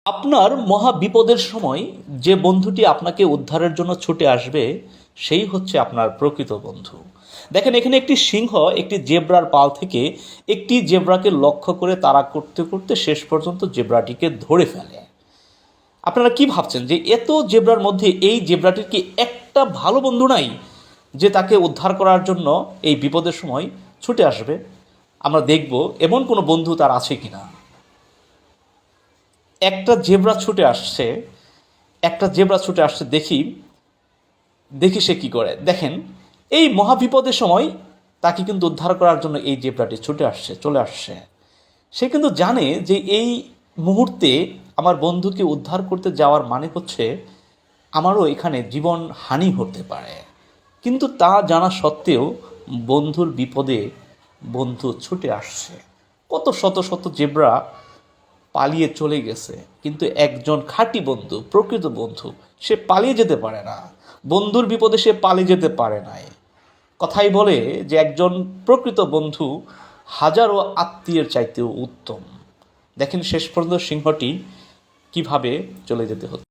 আপনার মহা বিপদের সময় যে বন্ধুটি আপনাকে উদ্ধারের জন্য ছুটে আসবে সেই হচ্ছে আপনার প্রকৃত বন্ধু। দেখেন, এখানে একটি সিংহ একটি জেব্রার পাল থেকে একটি জেব্রাকে লক্ষ্য করে তাড়া করতে করতে শেষ পর্যন্ত জেব্রাটিকে ধরে ফেলে। আপনারা কি ভাবছেন যে এত জেব্রার মধ্যে এই জেব্রাটির কি একটা ভালো বন্ধু নাই যে তাকে উদ্ধার করার জন্য এই বিপদের সময় ছুটে আসবে? আমরা দেখব এমন কোনো বন্ধু তার আছে কিনা। একটা জেব্রা ছুটে আসছে, দেখি দেখি সে কি করে। দেখেন, এই মহাবিপদের সময় তাকে কিন্তু উদ্ধার করার জন্য এই জেব্রাটি চলে আসছে। সে কিন্তু জানে যে এই মুহূর্তে আমার বন্ধুকে উদ্ধার করতে যাওয়ার মানে হচ্ছে আমারও এখানে জীবন হানি হতে পারে। কিন্তু তা জানা সত্ত্বেও বন্ধুর বিপদে বন্ধু ছুটে আসছে। কত শত শত জেব্রা পালিয়ে চলে গেছে, কিন্তু একজন খাঁটি বন্ধু, প্রকৃত বন্ধু, সে পালিয়ে যেতে পারে না। বন্ধুর বিপদে সে পালিয়ে যেতে পারে নাই। কথাই বলে যে একজন প্রকৃত বন্ধু হাজারো আত্মীয়ের চাইতেও উত্তম। দেখেন শেষ পর্যন্ত সিংহটি কিভাবে চলে যেতে হচ্ছে।